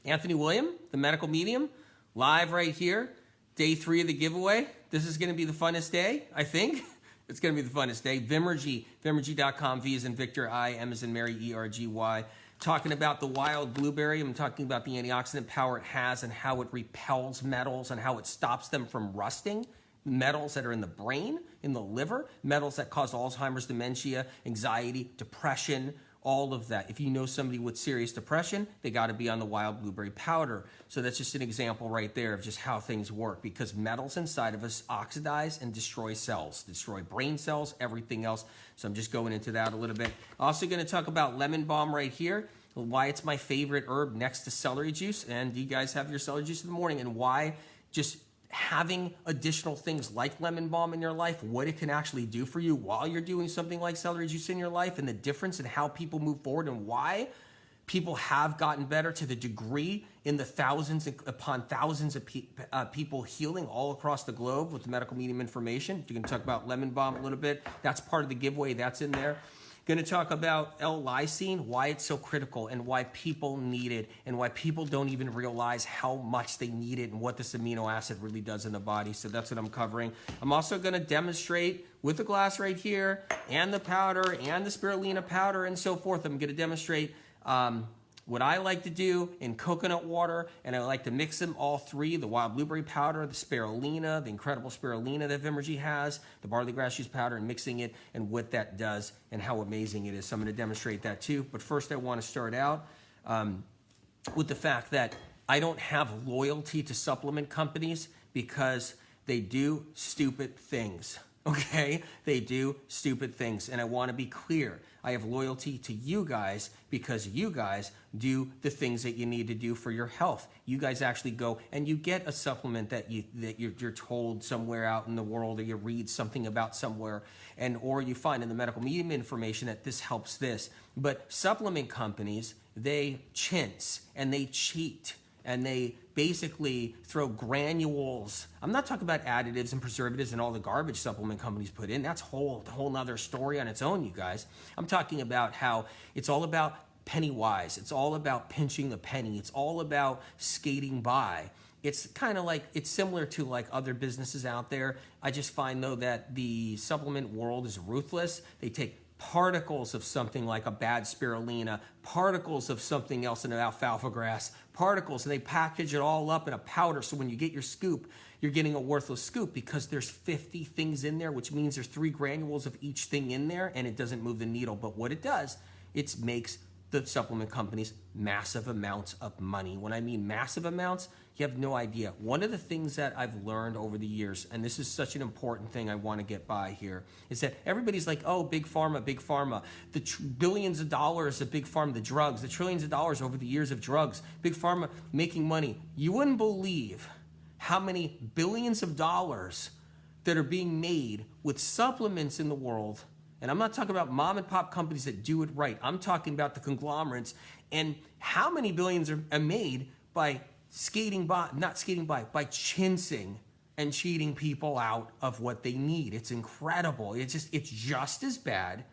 Anthony William, the medical medium, live right here. Day 3 of the giveaway. This is going to be the funnest day, I think. It's going to be the funnest day. Vimergy, Vimergy.com, V as in Victor, I, M as in Mary, E-R-G-Y. Talking about the wild blueberry. I'm talking about the antioxidant power it has and how it repels metals and how it stops them from rusting. Metals that are in the brain, in the liver, metals that cause Alzheimer's, dementia, anxiety, depression, all of that. If you know somebody with serious depression, they got to be on the wild blueberry powder. So that's just an example right there of just how things work, because metals inside of us oxidize and destroy cells, destroy brain cells, everything else. So I'm just going into that a little bit. Also going to talk about lemon balm right here, why it's my favorite herb next to celery juice. And you guys have your celery juice in the morning, and why just having additional things like lemon balm in your life, what it can actually do for you while you're doing something like celery juice in your life, and the difference in how people move forward and why people have gotten better to the degree in the thousands upon thousands of people healing all across the globe with the medical medium information. You're going to talk about lemon balm a little bit. That's part of the giveaway. That's in there. Going to talk about l-lysine, why it's so critical and why people need it and why people don't even realize how much they need it and what this amino acid really does in the body. So that's what I'm covering. I'm also going to demonstrate with the glass right here and the powder and the spirulina powder and so forth. I'm going to demonstrate what I like to do in coconut water, and I like to mix them all three, the wild blueberry powder, the spirulina, the incredible spirulina that Vimergy has, the barley grass juice powder, and mixing it and what that does and how amazing it is. So I'm going to demonstrate that too. But first I want to start out with the fact that I don't have loyalty to supplement companies because they do stupid things. Okay? They do stupid things. And I want to be clear. I have loyalty to you guys because you guys do the things that you need to do for your health. You guys actually go and you get a supplement that you're told somewhere out in the world, or you read something about somewhere, and or you find in the medical medium information that this helps this. But supplement companies, they chintz and they cheat. And they basically throw granules. I'm not talking about additives and preservatives and all the garbage supplement companies put in. That's a whole nother story on its own, you guys. I'm talking about how it's all about penny wise. It's all about pinching the penny. It's all about skating by. It's kind of like, it's similar to like other businesses out there. I just find though that the supplement world is ruthless. They take particles of something like a bad spirulina, particles of something else in an alfalfa grass, particles, and they package it all up in a powder. So when you get your scoop, you're getting a worthless scoop because there's 50 things in there, which means there's 3 granules of each thing in there, and it doesn't move the needle. But what it does, it makes the supplement companies massive amounts of money. When I mean massive amounts, you have no idea. One of the things that I've learned over the years, and this is such an important thing I want to get by here, is that everybody's like, oh, big pharma, the billions of dollars of big pharma, the drugs, the trillions of dollars over the years of drugs, big pharma making money. You wouldn't believe how many billions of dollars that are being made with supplements in the world. And I'm not talking about mom and pop companies that do it right. I'm talking about the conglomerates, and how many billions are made by by chintzing and cheating people out of what they need. It's incredible. It's just as bad.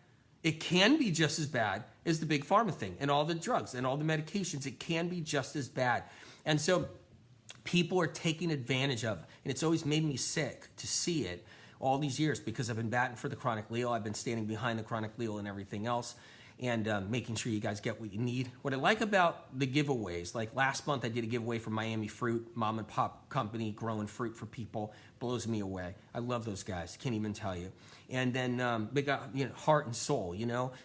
It can be just as bad as the big pharma thing and all the drugs and all the medications. It can be just as bad. And so people are taking advantage of it. And it's always made me sick to see it all these years, because I've been batting for the chronic Leo. I've been standing behind the chronic Leo and everything else, and making sure you guys get what you need. What I like about the giveaways, like last month I did a giveaway for Miami Fruit, mom and pop company growing fruit for people, blows me away. I love those guys, can't even tell you. And then they got, heart and soul,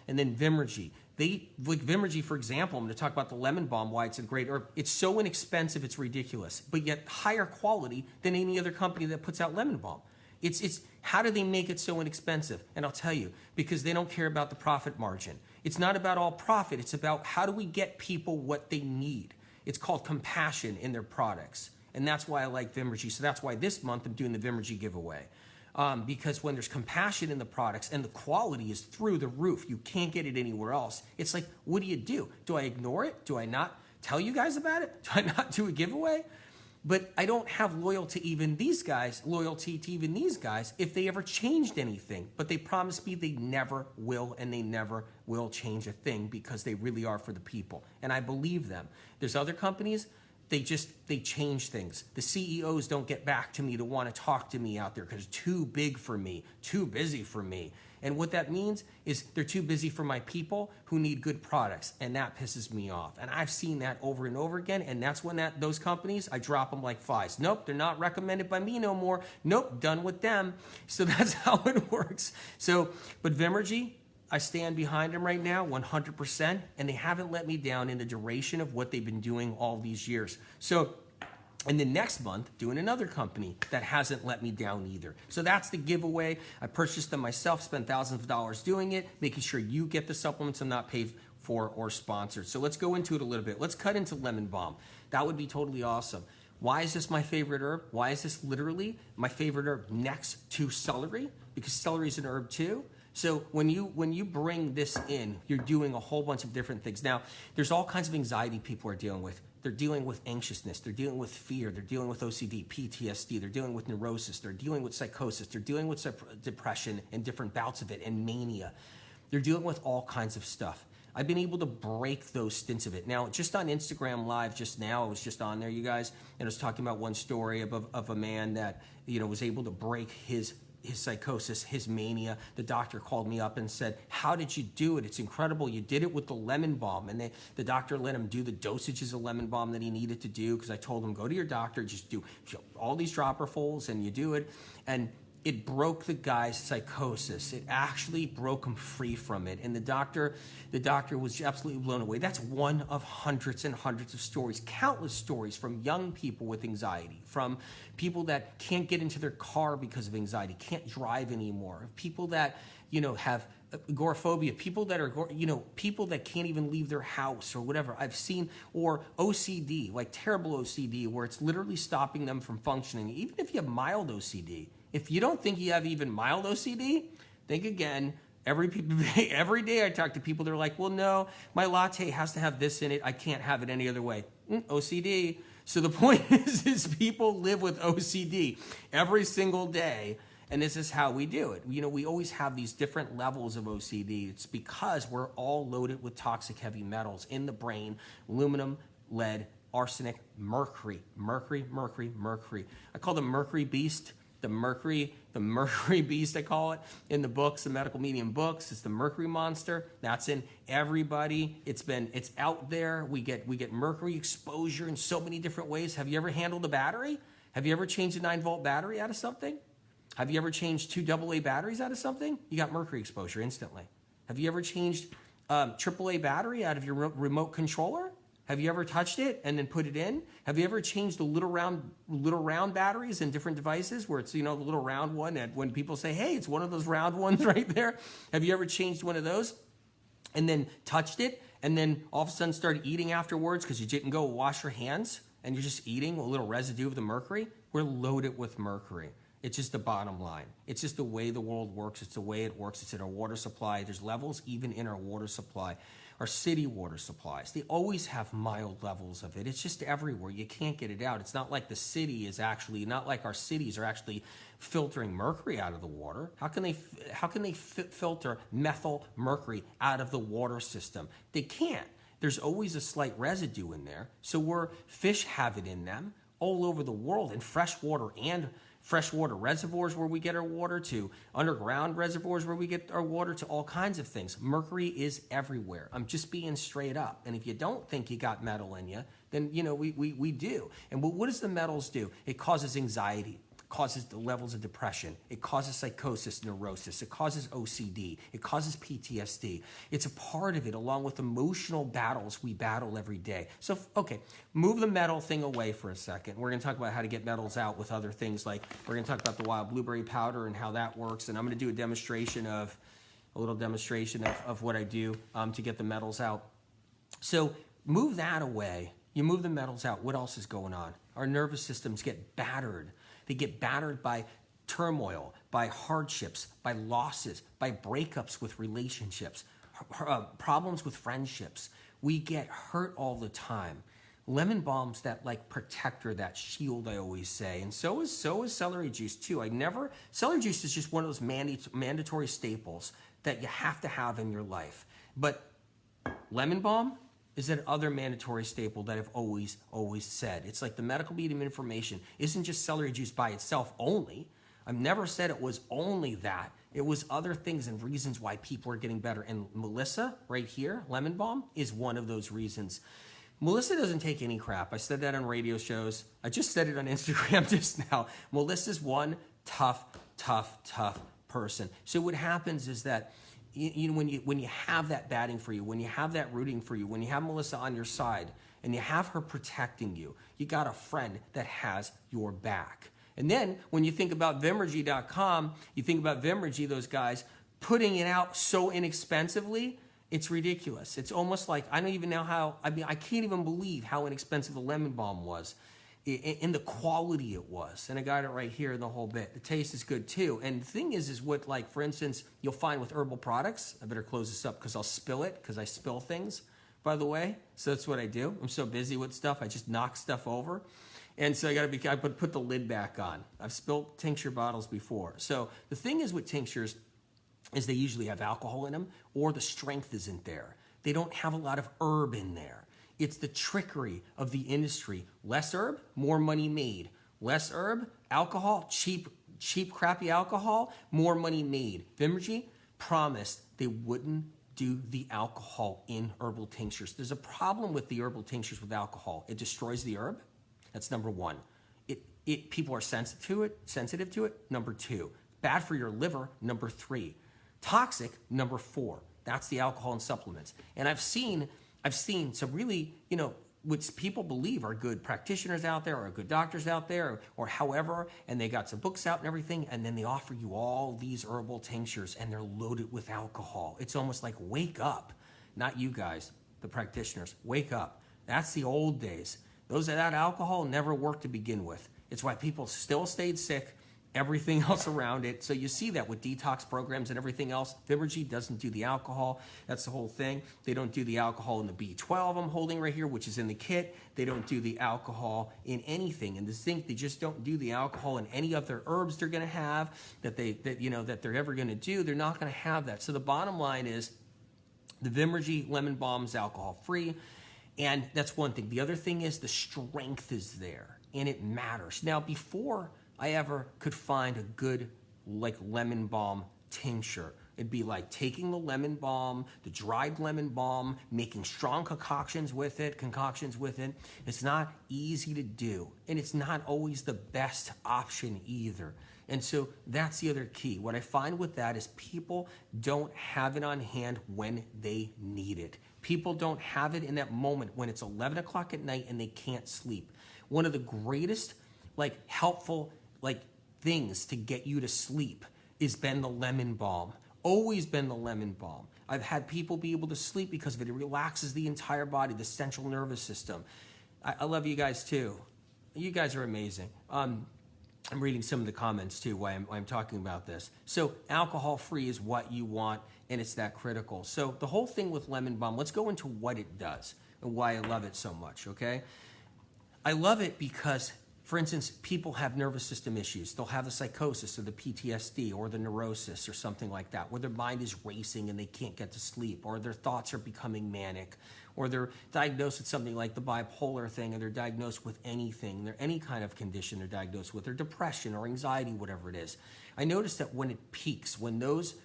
and then Vimergy. Like Vimergy, for example, I'm going to talk about the lemon balm, why it's a great herb. It's so inexpensive, it's ridiculous, but yet higher quality than any other company that puts out lemon balm. It's how do they make it so inexpensive? And I'll tell you, because they don't care about the profit margin. It's not about all profit. It's about how do we get people what they need. It's called compassion in their products. And that's why I like Vimergy. So that's why this month I'm doing the Vimergy giveaway. Because when there's compassion in the products and the quality is through the roof, you can't get it anywhere else. It's like, what do? Do I ignore it? Do I not tell you guys about it? Do I not do a giveaway? But I don't have loyalty to even these guys if they ever changed anything. But they promised me they never will, and they never will change a thing because they really are for the people. And I believe them. There's other companies, they change things. The CEOs don't get back to me to want to talk to me out there because it's too big for me, too busy for me. And what that means is they're too busy for my people who need good products, and that pisses me off. And I've seen that over and over again, and that's when those companies, I drop them like flies. Nope, they're not recommended by me no more. Nope, done with them. So that's how it works. So, but Vimergy, I stand behind them right now 100%, and they haven't let me down in the duration of what they've been doing all these years. So, and then next month, doing another company that hasn't let me down either. So that's the giveaway. I purchased them myself, spent thousands of dollars doing it, making sure you get the supplements I'm not paid for or sponsored. So let's go into it a little bit. Let's cut into lemon balm. That would be totally awesome. Why is this my favorite herb? Why is this literally my favorite herb next to celery? Because celery is an herb too. So when you bring this in, you're doing a whole bunch of different things. Now, there's all kinds of anxiety people are dealing with. They're dealing with anxiousness. They're dealing with fear. They're dealing with OCD, PTSD. They're dealing with neurosis. They're dealing with psychosis. They're dealing with depression and different bouts of it and mania. They're dealing with all kinds of stuff. I've been able to break those stints of it. Now, just on Instagram Live just now, I was just on there, you guys, and I was talking about one story of a man that, was able to break his psychosis, his mania. The doctor called me up and said, how did you do it? It's incredible. You did it with the lemon balm. And the doctor let him do the dosages of lemon balm that he needed to do, because I told him, go to your doctor, just do all these dropperfuls, and you do it. And it broke the guy's psychosis. It actually broke him free from it. And the doctor was absolutely blown away. That's one of hundreds and hundreds of stories, countless stories from young people with anxiety, from people that can't get into their car because of anxiety, can't drive anymore, people that, have agoraphobia, people that are, people that can't even leave their house or whatever I've seen, or OCD, like terrible OCD, where it's literally stopping them from functioning. Even if you have mild OCD, if you don't think you have even mild OCD, think again. Every day I talk to people, they're like, well, no, my latte has to have this in it. I can't have it any other way. OCD. So the point is people live with OCD every single day, and this is how we do it. We always have these different levels of OCD. It's because we're all loaded with toxic heavy metals in the brain: aluminum, lead, arsenic, mercury. I call the mercury beast. The mercury beast, I call it, in the books, the medical medium books. It's the mercury monster. That's in everybody. It's out there. We get mercury exposure in so many different ways. Have you ever handled a battery? Have you ever changed a 9-volt battery out of something? Have you ever changed 2 AA batteries out of something? You got mercury exposure instantly. Have you ever changed AAA battery out of your remote controller? Have you ever touched it and then put it in? Have you ever changed the little round batteries in different devices where it's, the little round one, and when people say, hey, it's one of those round ones right there? Have you ever changed one of those and then touched it and then all of a sudden started eating afterwards because you didn't go wash your hands and you're just eating a little residue of the mercury? We're loaded with mercury. It's just the bottom line. It's just the way the world works. It's the way it works. It's in our water supply. There's levels even in our water supply. Our city water supplies, they always have mild levels of it. It's just everywhere. You can't get it out. It's not like not like our cities are actually filtering mercury out of the water. How can they filter methyl mercury out of the water system? They can't. There's always a slight residue in there. So fish have it in them all over the world, in freshwater reservoirs where we get our water, to underground reservoirs where we get our water, to all kinds of things. Mercury is everywhere. I'm just being straight up. And if you don't think you got metal in you, then, we do. And what does the metals do? It causes anxiety. Causes the levels of depression. It causes psychosis, neurosis. It causes OCD. It causes PTSD. It's a part of it, along with emotional battles we battle every day. So, okay, move the metal thing away for a second. We're going to talk about how to get metals out with other things, like we're going to talk about the wild blueberry powder and how that works. And I'm going to do a little demonstration of what I do to get the metals out. So move that away. You move the metals out. What else is going on? Our nervous systems get battered. They get battered by turmoil, by hardships, by losses, by breakups with relationships, problems with friendships. We get hurt all the time. Lemon balm's that like protector, that shield, I always say. And so is celery juice too. Celery juice is just one of those mandatory staples that you have to have in your life. But lemon balm is that other mandatory staple that I've always said. It's like the medical medium information isn't just celery juice by itself only. I've never said it was only that. It was other things and reasons why people are getting better. And Melissa, right here, lemon balm, is one of those reasons. Melissa doesn't take any crap. I said that on radio shows. I just said it on Instagram just now. Melissa's one tough person. So what happens is that when you have that batting for you, when you have that rooting for you, when you have Melissa on your side and you have her protecting you, you got a friend that has your back. And then when you think about Vimergy.com, you think about Vimergy, those guys putting it out so inexpensively, it's ridiculous. It's almost like, I don't even know how, I can't even believe how inexpensive the lemon balm was in the quality it was. And I got it right here in the whole bit. The taste is good too. And the thing is what, like, for instance, you'll find with herbal products, I better close this up because I'll spill it, because I spill things, by the way. So that's what I do. I'm so busy with stuff, I just knock stuff over. And so I put the lid back on. I've spilled tincture bottles before. So the thing is with tinctures is they usually have alcohol in them, or the strength isn't there. They don't have a lot of herb in there. It's the trickery of the industry. Less herb, more money made. Less herb, alcohol, cheap, crappy alcohol, more money made. Vimergy promised they wouldn't do the alcohol in herbal tinctures. There's a problem with the herbal tinctures with alcohol. It destroys the herb. That's number one. People are sensitive to it. Number two, bad for your liver. Number three, toxic. Number four. That's the alcohol and supplements. And I've seen some really, which people believe are good practitioners out there or good doctors out there or however, and they got some books out and everything, and then they offer you all these herbal tinctures and they're loaded with alcohol. It's almost like, wake up. Not you guys, the practitioners, wake up. That's the old days. That alcohol never worked to begin with. It's why people still stayed sick, everything else around it. So you see that with detox programs and everything else. Vimergy doesn't do the alcohol. That's the whole thing. They don't do the alcohol in the B12 I'm holding right here, which is in the kit. They don't do the alcohol in anything. In the zinc, they just don't do the alcohol in any other herbs they're going to have that they're ever going to do. They're not going to have that. So the bottom line is the Vimergy lemon balm is alcohol free. And that's one thing. The other thing is the strength is there, and it matters. Now, before I ever could find a good, like, lemon balm tincture, it'd be like taking the lemon balm, the dried lemon balm, making strong concoctions with it. It's not easy to do, and it's not always the best option either. And so that's the other key. What I find with that is people don't have it on hand when they need it. People don't have it in that moment when it's 11 o'clock at night and they can't sleep. One of the greatest, helpful, things to get you to sleep has been the lemon balm. Always been the lemon balm. I've had people be able to sleep because of it. It relaxes the entire body, the central nervous system. I love you guys too. You guys are amazing. I'm reading some of the comments too, why I'm talking about this. So alcohol-free is what you want, and it's that critical. So the whole thing with lemon balm, let's go into what it does and why I love it so much, okay? I love it because, for instance, people have nervous system issues. They'll have the psychosis or the PTSD or the neurosis or something like that, where their mind is racing and they can't get to sleep, or their thoughts are becoming manic, or they're diagnosed with something like the bipolar thing, or they're diagnosed with anything, any kind of condition they're diagnosed with, or depression or anxiety, whatever it is. I noticed that when it peaks, when those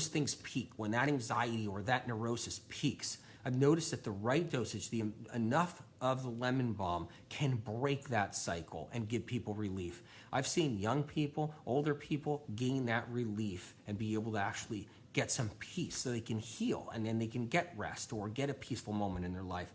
things peak, when that anxiety or that neurosis peaks, I've noticed that the right dosage, enough of the lemon balm can break that cycle and give people relief. I've seen young people, older people gain that relief and be able to actually get some peace so they can heal, and then they can get rest or get a peaceful moment in their life.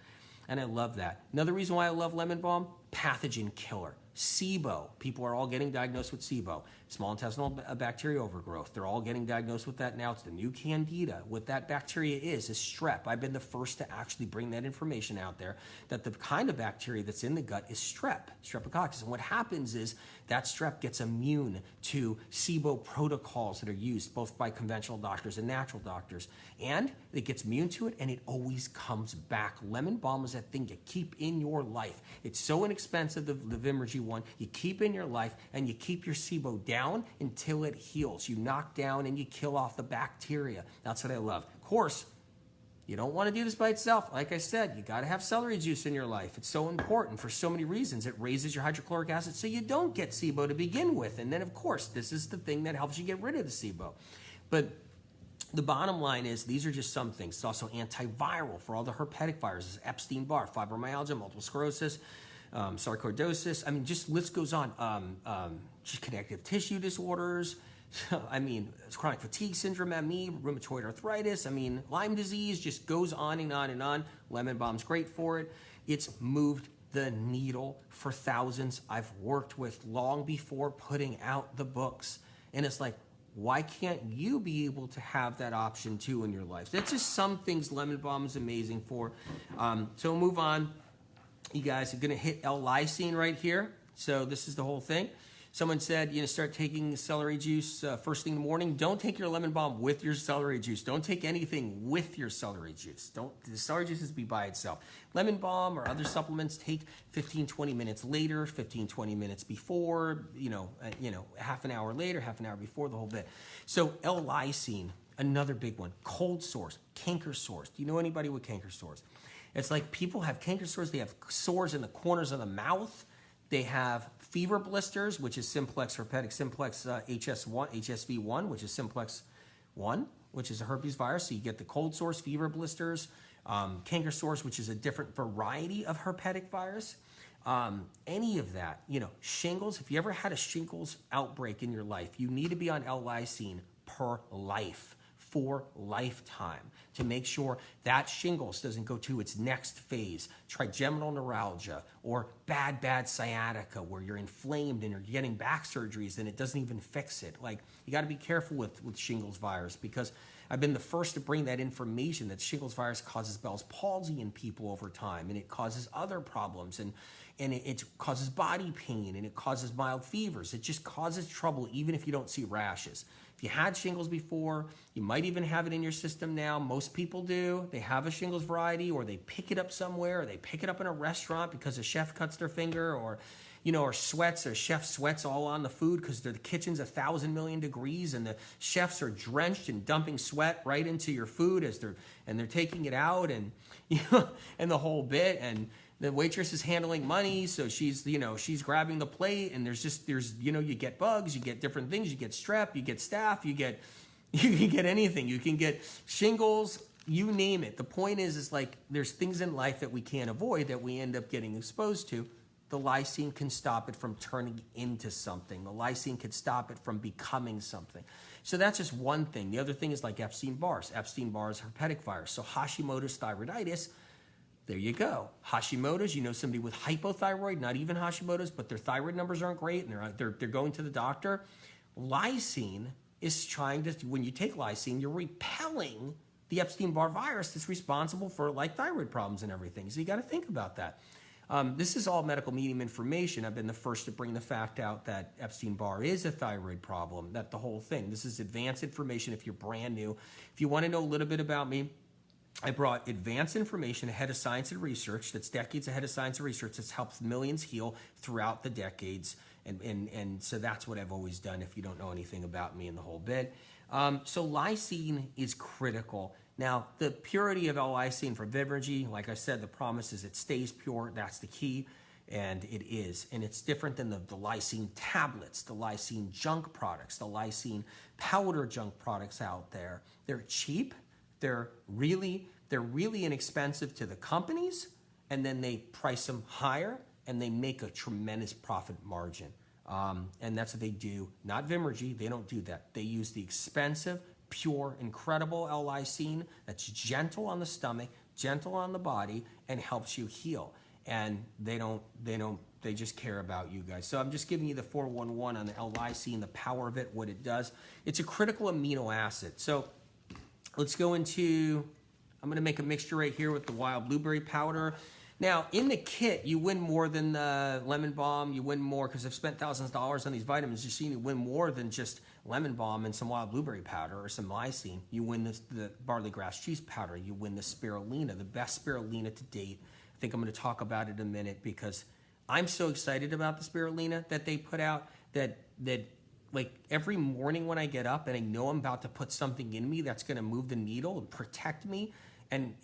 And I love that. Another reason why I love lemon balm, pathogen killer. SIBO. People are all getting diagnosed with SIBO, small intestinal bacteria overgrowth. They're all getting diagnosed with that now. It's the new candida. What that bacteria is strep. I've been the first to actually bring that information out there, that the kind of bacteria that's in the gut is streptococcus. And what happens is that strep gets immune to SIBO protocols that are used both by conventional doctors and natural doctors. And it gets immune to it, and it always comes back. Lemon balm is that thing you keep in your life. It's so inexpensive, the Vimergy one. You keep in your life, and you keep your SIBO down until it heals. You knock down and you kill off the bacteria. That's what I love. Of course, you don't want to do this by itself. Like I said, you got to have celery juice in your life. It's so important for so many reasons. It raises your hydrochloric acid so you don't get SIBO to begin with. And then, of course, this is the thing that helps you get rid of the SIBO. But the bottom line is these are just some things. It's also antiviral for all the herpetic viruses, Epstein-Barr, fibromyalgia, multiple sclerosis, sarcoidosis. I mean, just list goes on. Just connective tissue disorders. I mean, chronic fatigue syndrome, ME, rheumatoid arthritis. I mean, Lyme disease, just goes on and on and on. Lemon balm's great for it. It's moved the needle for thousands I've worked with long before putting out the books. And it's like, why can't you be able to have that option too in your life? That's just some things lemon balm is amazing for. So we'll move on. You guys are going to hit l-lysine right here. So this is the whole thing. Someone said, start taking celery juice first thing in the morning. Don't take your lemon balm with your celery juice. Don't take anything with your celery juice. The celery juice is be by itself. Lemon balm or other supplements take 15, 20 minutes later, 15, 20 minutes before, half an hour later, half an hour before, the whole bit. So l-lysine, another big one. Cold sores, canker sores. Do you know anybody with canker sores? It's like people have canker sores. They have sores in the corners of the mouth. They have fever blisters, which is simplex herpetic simplex HSV1, which is simplex 1, which is a herpes virus. So you get the cold sores, fever blisters, canker sores, which is a different variety of herpetic virus. Any of that, shingles. If you ever had a shingles outbreak in your life, you need to be on l-lysine per life. For lifetime to make sure that shingles doesn't go to its next phase, trigeminal neuralgia or bad sciatica where you're inflamed and you're getting back surgeries and it doesn't even fix it. Like, you got to be careful with shingles virus, because I've been the first to bring that information that shingles virus causes Bell's palsy in people over time, and it causes other problems, and it causes body pain, and it causes mild fevers. It just causes trouble even if you don't see rashes. If you had shingles before, you might even have it in your system now. Most people do. They have a shingles variety, or they pick it up somewhere, or they pick it up in a restaurant because a chef cuts their finger, or chef sweats all on the food because the kitchen's 1,000 million degrees and the chefs are drenched and dumping sweat right into your food they're taking it out, and and the whole bit, and the waitress is handling money, so she's grabbing the plate, and you get bugs, you get different things, you get strep, you get staph, you can get anything, you can get shingles, you name it. The point is like there's things in life that we can't avoid that we end up getting exposed to. The lysine can stop it from turning into something. The lysine can stop it from becoming something. So that's just one thing. The other thing is like Epstein-Barr. Epstein-Barr is herpetic virus. So Hashimoto's thyroiditis, there you go. Hashimoto's, somebody with hypothyroid, not even Hashimoto's, but their thyroid numbers aren't great, and they're going to the doctor. Lysine is trying to, when you take lysine, you're repelling the Epstein-Barr virus that's responsible for like thyroid problems and everything. So you got to think about that. This is all medical medium information. I've been the first to bring the fact out that Epstein-Barr is a thyroid problem, that the whole thing. This is advanced information if you're brand new. If you want to know a little bit about me, I brought advanced information ahead of science and research, that's decades ahead of science and research, that's helped millions heal throughout the decades. And so that's what I've always done if you don't know anything about me in the whole bit. So lysine is critical. Now, the purity of l-lysine for Vimergy, like I said, the promise is it stays pure. That's the key, and it is. And it's different than the lysine tablets, the lysine junk products, the lysine powder junk products out there. They're cheap. They're really inexpensive to the companies, and then they price them higher, and they make a tremendous profit margin. And that's what they do. Not Vimergy. They don't do that. They use the expensive, pure, incredible l-lysine that's gentle on the stomach, gentle on the body, and helps you heal. and they just care about you guys. So I'm just giving you the 411 on the l-lysine, the power of it, what it does. It's a critical amino acid. So let's go into, I'm gonna make a mixture right here with the wild blueberry powder. Now, in the kit, you win more than the lemon balm. You win more, because I've spent thousands of dollars on these vitamins. You win more than just lemon balm and some wild blueberry powder or some lysine. You win the barley grass cheese powder. You win the spirulina, the best spirulina to date. I think I'm going to talk about it in a minute, because I'm so excited about the spirulina that they put out that like every morning when I get up and I know I'm about to put something in me that's going to move the needle and protect me, and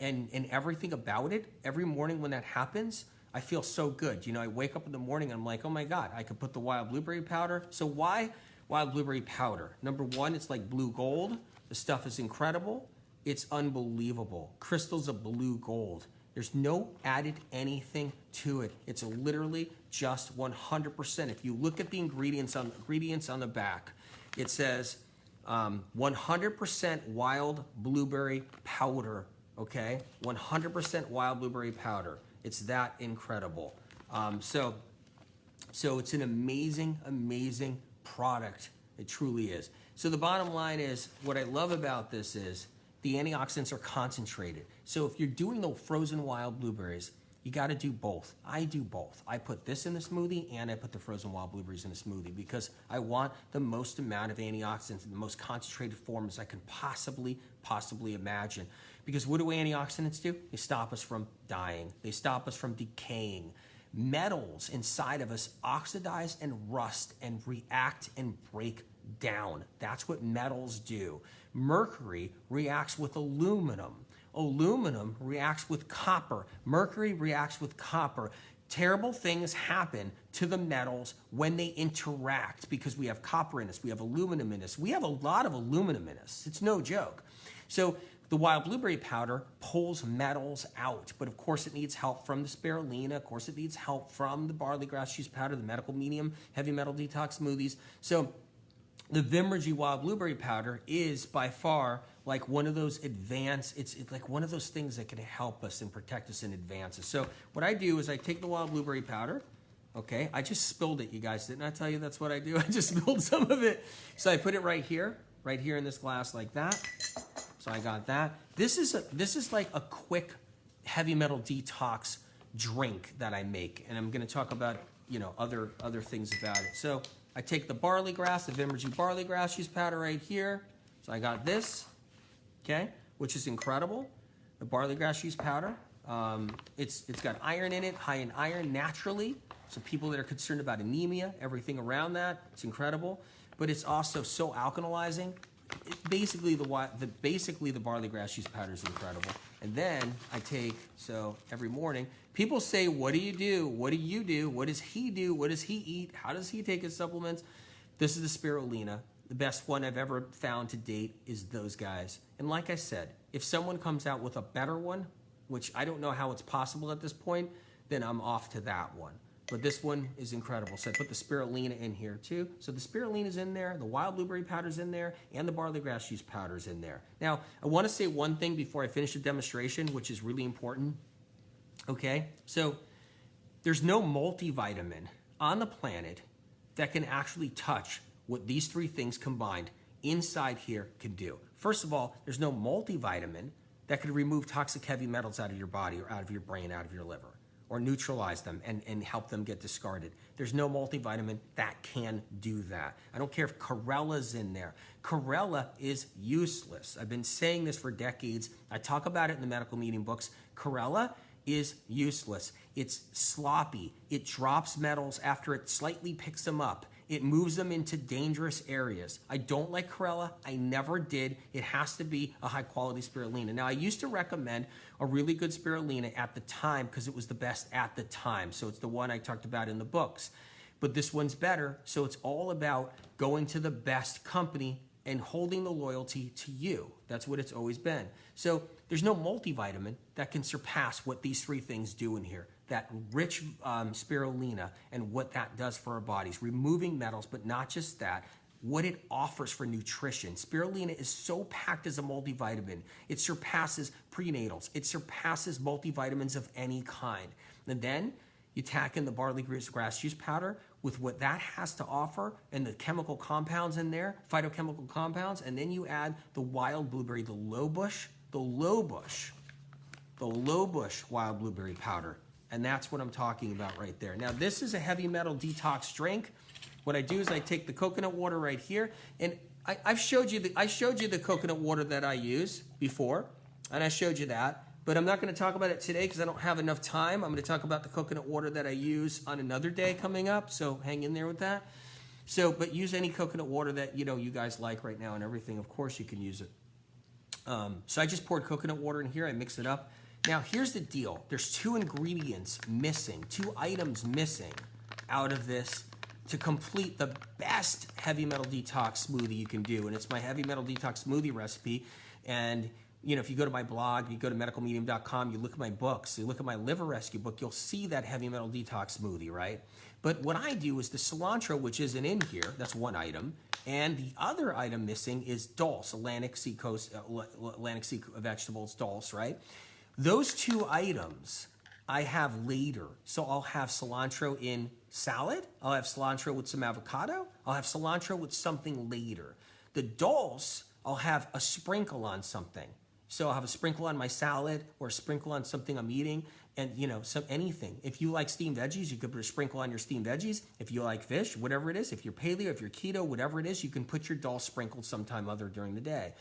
everything about it, every morning when that happens, I feel so good. You know, I wake up in the morning and I'm like, oh my God, I could put the wild blueberry powder. So why wild blueberry powder? Number one, it's like blue gold. The stuff is incredible. It's unbelievable. Crystals of blue gold. There's no added anything to it. It's literally just 100%. If you look at the ingredients on the back, it says 100% wild blueberry powder. Okay, 100% wild blueberry powder. It's that incredible. So it's an amazing, amazing product. It truly is. So the bottom line is, what I love about this is the antioxidants are concentrated. So if you're doing the frozen wild blueberries, you got to do both. I do both. I put this in the smoothie and I put the frozen wild blueberries in the smoothie, because I want the most amount of antioxidants in the most concentrated form as I can possibly imagine. Because what do antioxidants do? They stop us from dying. They stop us from decaying. Metals inside of us oxidize and rust and react and break down. That's what metals do. Mercury reacts with aluminum. Aluminum reacts with copper. Mercury reacts with copper. Terrible things happen to the metals when they interact, because we have copper in us, we have aluminum in us. We have a lot of aluminum in us. It's no joke. So the wild blueberry powder pulls metals out, but of course it needs help from the spirulina. Of course it needs help from the barley grass juice powder, the medical medium, heavy metal detox smoothies. So the Vimergy wild blueberry powder is by far like one of those advanced, it's like one of those things that can help us and protect us in advances. So what I do is I take the wild blueberry powder, okay? I just spilled it, you guys. Didn't I tell you that's what I do? I just spilled some of it. So I put it right here in this glass like that. So I got that. This is like a quick heavy metal detox drink that I make, and I'm going to talk about, you know, other things about it. So I take the barley grass, the Vimergy barley grass juice powder right here. So I got this, okay, which is incredible. The barley grass juice powder. It's got iron in it, high in iron naturally. So people that are concerned about anemia, everything around that, it's incredible. But it's also so alkalizing. Basically the barley grass juice powder is incredible. And then I take, so every morning, people say, what do you do? What do you do? What does he do? What does he eat? How does he take his supplements? This is the spirulina. The best one I've ever found to date is those guys. And like I said, if someone comes out with a better one, which I don't know how it's possible at this point, then I'm off to that one. But this one is incredible. So I put the spirulina in here too. So the spirulina is in there, the wild blueberry powder's in there, and the barley grass juice powder's in there. Now, I want to say one thing before I finish the demonstration, which is really important. Okay, so there's no multivitamin on the planet that can actually touch what these three things combined inside here can do. First of all, there's no multivitamin that could remove toxic heavy metals out of your body or out of your brain, out of your liver, or neutralize them and help them get discarded. There's no multivitamin that can do that. I don't care if Chlorella in there. Chlorella is useless. I've been saying this for decades. I talk about it in the medical meeting books. Chlorella is useless. It's sloppy. It drops metals after it slightly picks them up. It moves them into dangerous areas. I don't like Chlorella. I never did. It has to be a high quality spirulina. Now, I used to recommend a really good spirulina at the time because it was the best at the time. So it's the one I talked about in the books. But this one's better. So it's all about going to the best company and holding the loyalty to you. That's what it's always been. So there's no multivitamin that can surpass what these three things do in here. That rich spirulina and what that does for our bodies, removing metals, but not just that, what it offers for nutrition. Spirulina is so packed as a multivitamin. It surpasses prenatals. It surpasses multivitamins of any kind. And then you tack in the barley grass juice powder with what that has to offer and the chemical compounds in there, phytochemical compounds, and then you add the wild blueberry, the low bush wild blueberry powder. And that's what I'm talking about right there. Now, this is a heavy metal detox drink. What I do is I take the coconut water right here, and I showed you the coconut water that I use before, and I showed you that. But I'm not going to talk about it today because I don't have enough time. I'm going to talk about the coconut water that I use on another day coming up, so hang in there with that. So, but use any coconut water that, you know, you guys like right now and everything. Of course you can use it. So I just poured coconut water in here. I mix it up. Now, here's the deal. There's 2 ingredients missing, 2 items missing out of this to complete the best heavy metal detox smoothie you can do. And it's my heavy metal detox smoothie recipe. And you know, if you go to my blog, you go to medicalmedium.com, you look at my books, you look at my liver rescue book, you'll see that heavy metal detox smoothie, right? But what I do is the cilantro, which isn't in here, that's one item, and the other item missing is dulse, Atlantic sea vegetables, dulse, right? Those 2 items I have later. So I'll have cilantro in salad, I'll have cilantro with some avocado, I'll have cilantro with something later. The dulse, I'll have a sprinkle on something. So I'll have a sprinkle on my salad or a sprinkle on something I'm eating, and you know, anything. If you like steamed veggies, you could put a sprinkle on your steamed veggies. If you like fish, whatever it is, if you're paleo, if you're keto, whatever it is, you can put your dulse sprinkled sometime other during the day.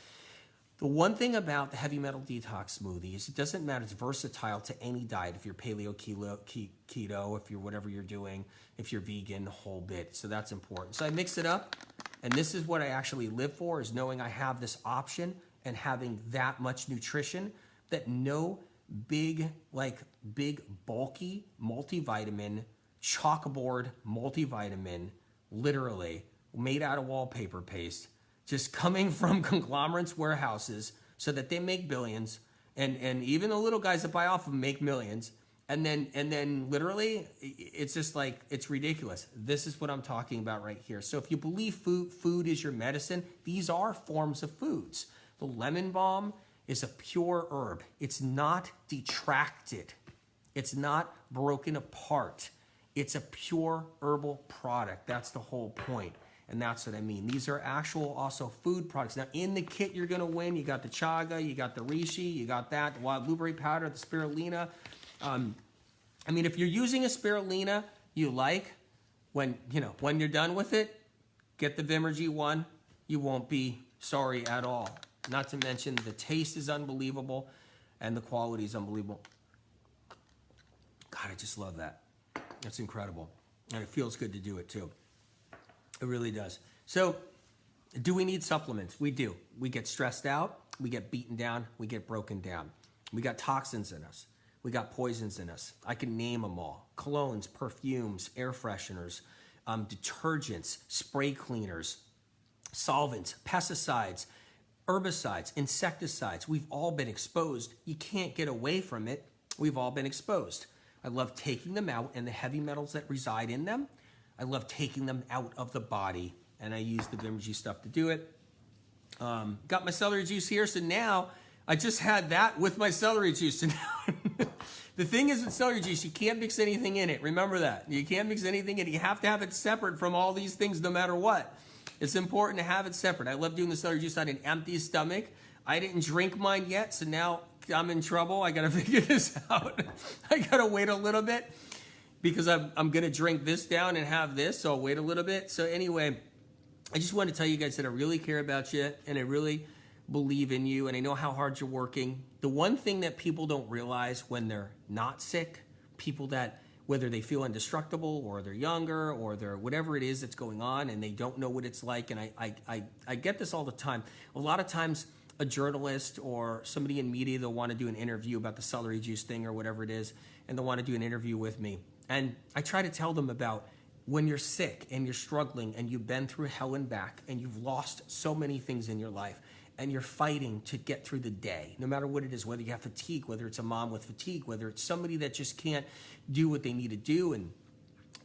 The one thing about the heavy metal detox smoothie is it doesn't matter. It's versatile to any diet. If you're paleo, keto, if you're whatever you're doing, if you're vegan, the whole bit. So that's important. So I mix it up, and this is what I actually live for, is knowing I have this option and having that much nutrition that no big bulky multivitamin, chalkboard multivitamin, literally made out of wallpaper paste, just coming from conglomerates, warehouses, so that they make billions, and even the little guys that buy off of them make millions, and then literally, it's just like, it's ridiculous. This is what I'm talking about right here. So if you believe food is your medicine, these are forms of foods. The lemon balm is a pure herb. It's not detracted. It's not broken apart. It's a pure herbal product. That's the whole point. And that's what I mean. These are actual also food products. Now, in the kit, you're going to win. You got the chaga, you got the reishi, you got that, the wild blueberry powder, the spirulina. I mean, if you're using a spirulina you like, when you're done with it, get the Vimergy one. You won't be sorry at all. Not to mention the taste is unbelievable and the quality is unbelievable. God, I just love that. That's incredible. And it feels good to do it too. It really does. So, do we need supplements? We do. We get stressed out, we get beaten down, we get broken down. We got toxins in us. We got poisons in us. I can name them all. Colognes, perfumes, air fresheners, detergents, spray cleaners, solvents, pesticides, herbicides, insecticides. We've all been exposed. You can't get away from it. We've all been exposed. I love taking them out and the heavy metals that reside in them. I love taking them out of the body, and I use the Vimergy stuff to do it. Got my celery juice here, so now I just had that with my celery juice. So now the thing is with celery juice, you can't mix anything in it. Remember that. You can't mix anything in it. You have to have it separate from all these things no matter what. It's important to have it separate. I love doing the celery juice on an empty stomach. I didn't drink mine yet, so now I'm in trouble. I got to figure this out. I got to wait a little bit because I'm going to drink this down and have this, so I'll wait a little bit. So anyway, I just want to tell you guys that I really care about you, and I really believe in you, and I know how hard you're working. The one thing that people don't realize when they're not sick, people that, whether they feel indestructible or they're younger or they're whatever it is that's going on and they don't know what it's like, and I get this all the time. A lot of times a journalist or somebody in media, they'll want to do an interview about the celery juice thing or whatever it is, and they'll want to do an interview with me. And I try to tell them about when you're sick and you're struggling and you've been through hell and back and you've lost so many things in your life and you're fighting to get through the day, no matter what it is, whether you have fatigue, whether it's a mom with fatigue, whether it's somebody that just can't do what they need to do, and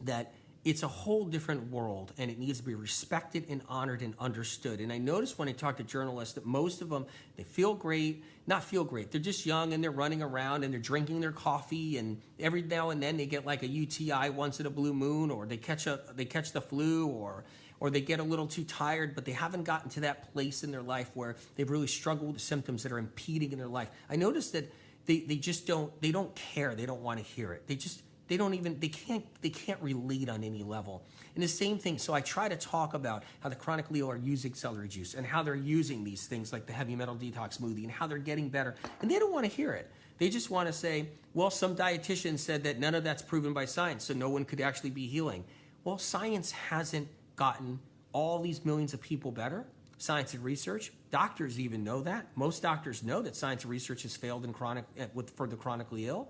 that it's a whole different world, and it needs to be respected and honored and understood. And I noticed when I talk to journalists that most of them, they feel great, not feel great. They're just young and they're running around and they're drinking their coffee, and every now and then they get like a UTI once in a blue moon, or they catch the flu, or they get a little too tired, but they haven't gotten to that place in their life where they've really struggled with symptoms that are impeding in their life. I noticed that they don't care. They don't want to hear it. They can't relate on any level. And the same thing, so I try to talk about how the chronically ill are using celery juice and how they're using these things like the heavy metal detox smoothie and how they're getting better. And they don't want to hear it. They just want to say, well, some dietitian said that none of that's proven by science, so no one could actually be healing. Well, science hasn't gotten all these millions of people better. Science and research, doctors even know that. Most doctors know that science and research has failed in for the chronically ill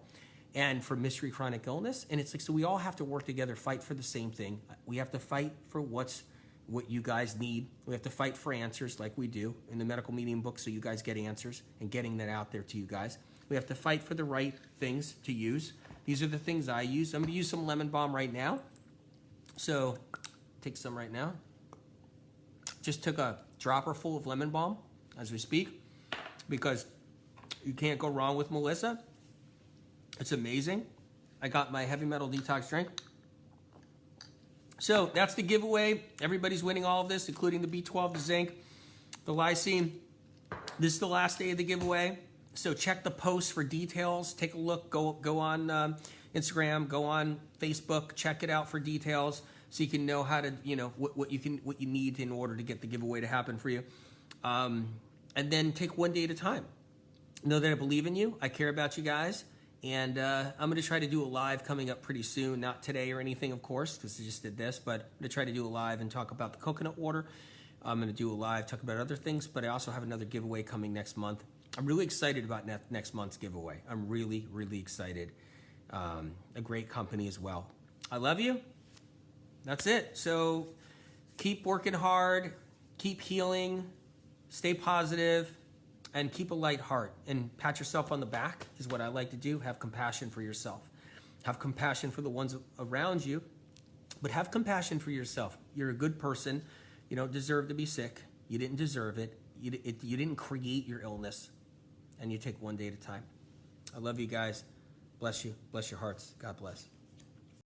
and for mystery chronic illness. And it's like, so we all have to work together, fight for the same thing. We have to fight for what you guys need. We have to fight for answers like we do in the medical medium book, so you guys get answers and getting that out there to you guys. We have to fight for the right things to use. These are the things I use. I'm gonna use some lemon balm right now. So take some right now. Just took a dropper full of lemon balm as we speak, because you can't go wrong with Melissa. It's amazing. I got my heavy metal detox drink. So that's the giveaway. Everybody's winning all of this, including the B12, the zinc, the lysine. This is the last day of the giveaway. So check the posts for details. Take a look. Go on Instagram. Go on Facebook. Check it out for details, so you can know how to, what you need in order to get the giveaway to happen for you. And then take one day at a time. Know that I believe in you. I care about you guys. And I'm going to try to do a live coming up pretty soon. Not today or anything, of course, because I just did this. But I'm going to try to do a live and talk about the coconut water. I'm going to do a live, talk about other things. But I also have another giveaway coming next month. I'm really excited about next month's giveaway. I'm really, really excited. A great company as well. I love you. That's it. So keep working hard. Keep healing. Stay positive. And keep a light heart, and pat yourself on the back is what I like to do. Have compassion for yourself. Have compassion for the ones around you, but have compassion for yourself. You're a good person. You don't deserve to be sick. You didn't deserve it. You didn't create your illness, and you take one day at a time. I love you guys. Bless you. Bless your hearts. God bless.